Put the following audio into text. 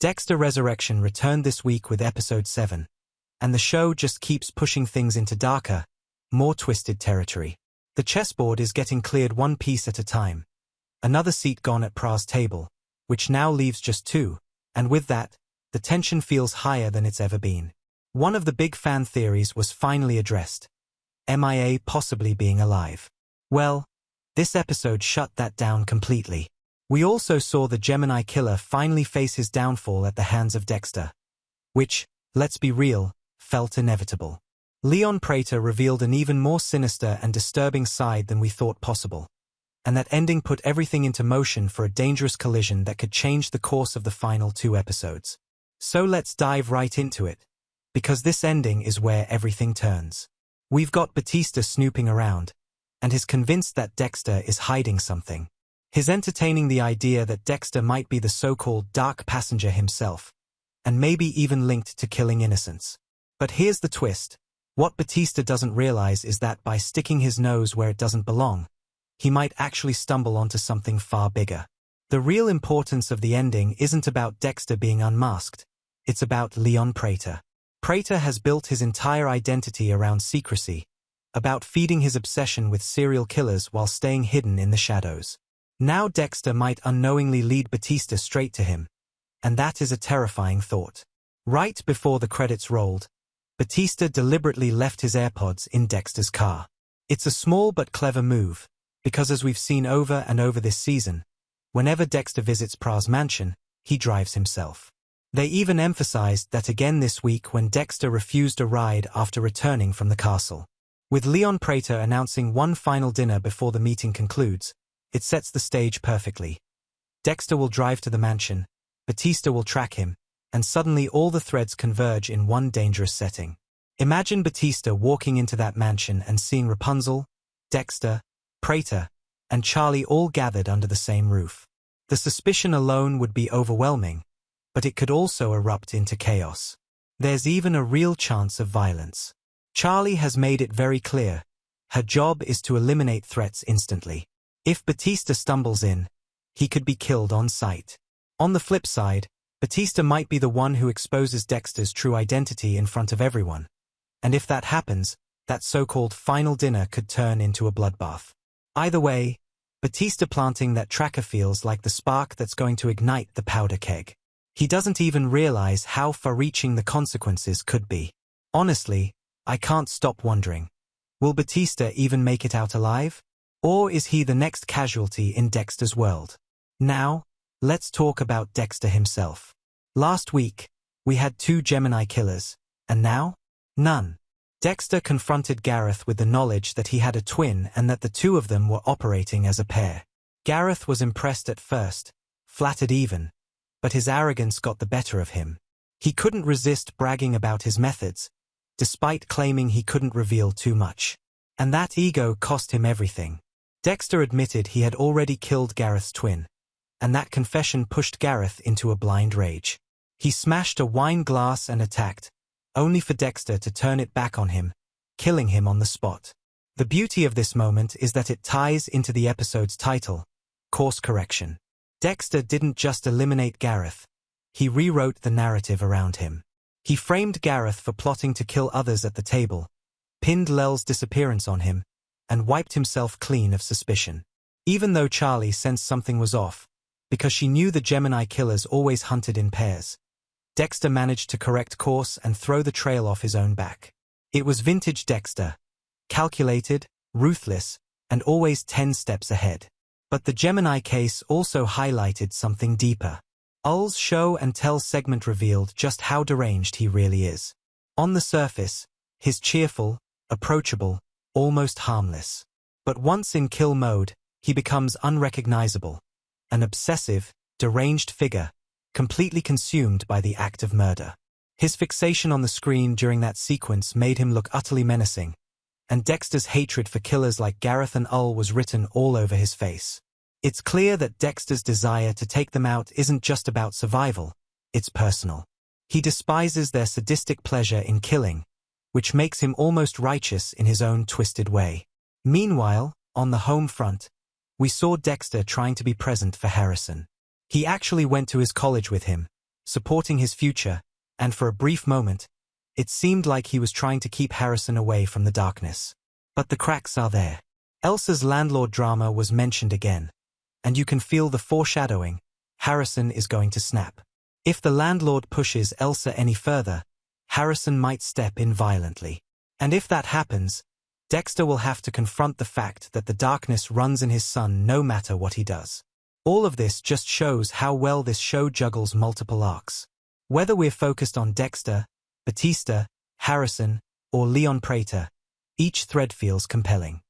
Dexter Resurrection returned this week with episode 7, and the show just keeps pushing things into darker, more twisted territory. The chessboard is getting cleared one piece at a time. Another seat gone at Pra's table, which now leaves just 2, and with that, the tension feels higher than it's ever been. One of the big fan theories was finally addressed, MIA possibly being alive. Well, this episode shut that down completely. We also saw the Gemini killer finally face his downfall at the hands of Dexter, which, let's be real, felt inevitable. Prater revealed an even more sinister and disturbing side than we thought possible, and that ending put everything into motion for a dangerous collision that could change the course of the final 2 episodes. So let's dive right into it, because this ending is where everything turns. We've got Batista snooping around, and is convinced that Dexter is hiding something. He's entertaining the idea that Dexter might be the so-called dark passenger himself, and maybe even linked to killing innocents. But here's the twist. What Batista doesn't realize is that by sticking his nose where it doesn't belong, he might actually stumble onto something far bigger. The real importance of the ending isn't about Dexter being unmasked, it's about Prater. Prater has built his entire identity around secrecy, about feeding his obsession with serial killers while staying hidden in the shadows. Now Dexter might unknowingly lead Batista straight to him, and that is a terrifying thought. Right before the credits rolled, Batista deliberately left his AirPods in Dexter's car. It's a small but clever move, because as we've seen over and over this season, whenever Dexter visits Pra's mansion, he drives himself. They even emphasized that again this week when Dexter refused a ride after returning from the castle. With Prater announcing one final dinner before the meeting concludes, it sets the stage perfectly. Dexter will drive to the mansion, Batista will track him, and suddenly all the threads converge in one dangerous setting. Imagine Batista walking into that mansion and seeing Rapunzel, Dexter, Prater, and Charlie all gathered under the same roof. The suspicion alone would be overwhelming, but it could also erupt into chaos. There's even a real chance of violence. Charlie has made it very clear. Her job is to eliminate threats instantly. If Batista stumbles in, he could be killed on sight. On the flip side, Batista might be the one who exposes Dexter's true identity in front of everyone. And if that happens, that so-called final dinner could turn into a bloodbath. Either way, Batista planting that tracker feels like the spark that's going to ignite the powder keg. He doesn't even realize how far-reaching the consequences could be. Honestly, I can't stop wondering. Will Batista even make it out alive? Or is he the next casualty in Dexter's world? Now, let's talk about Dexter himself. Last week, we had 2 Gemini killers, and now? None. Dexter confronted Gareth with the knowledge that he had a twin and that the 2 of them were operating as a pair. Gareth was impressed at first, flattered even, but his arrogance got the better of him. He couldn't resist bragging about his methods, despite claiming he couldn't reveal too much. And that ego cost him everything. Dexter admitted he had already killed Gareth's twin, and that confession pushed Gareth into a blind rage. He smashed a wine glass and attacked, only for Dexter to turn it back on him, killing him on the spot. The beauty of this moment is that it ties into the episode's title, Course Correction. Dexter didn't just eliminate Gareth, he rewrote the narrative around him. He framed Gareth for plotting to kill others at the table, pinned Lel's disappearance on him, and wiped himself clean of suspicion. Even though Charlie sensed something was off, because she knew the Gemini killers always hunted in pairs, Dexter managed to correct course and throw the trail off his own back. It was vintage Dexter, calculated, ruthless, and always 10 steps ahead. But the Gemini case also highlighted something deeper. Ull's show and tell segment revealed just how deranged he really is. On the surface, he's cheerful, approachable, almost harmless. But once in kill mode, he becomes unrecognizable, an obsessive, deranged figure, completely consumed by the act of murder. His fixation on the screen during that sequence made him look utterly menacing, and Dexter's hatred for killers like Gareth and Ull was written all over his face. It's clear that Dexter's desire to take them out isn't just about survival, it's personal. He despises their sadistic pleasure in killing, which makes him almost righteous in his own twisted way. Meanwhile, on the home front, we saw Dexter trying to be present for Harrison. He actually went to his college with him, supporting his future, and for a brief moment, it seemed like he was trying to keep Harrison away from the darkness. But the cracks are there. Elsa's landlord drama was mentioned again, and you can feel the foreshadowing. Harrison is going to snap. If the landlord pushes Elsa any further, Harrison might step in violently. And if that happens, Dexter will have to confront the fact that the darkness runs in his son no matter what he does. All of this just shows how well this show juggles multiple arcs. Whether we're focused on Dexter, Batista, Harrison, or Leon Prater, each thread feels compelling.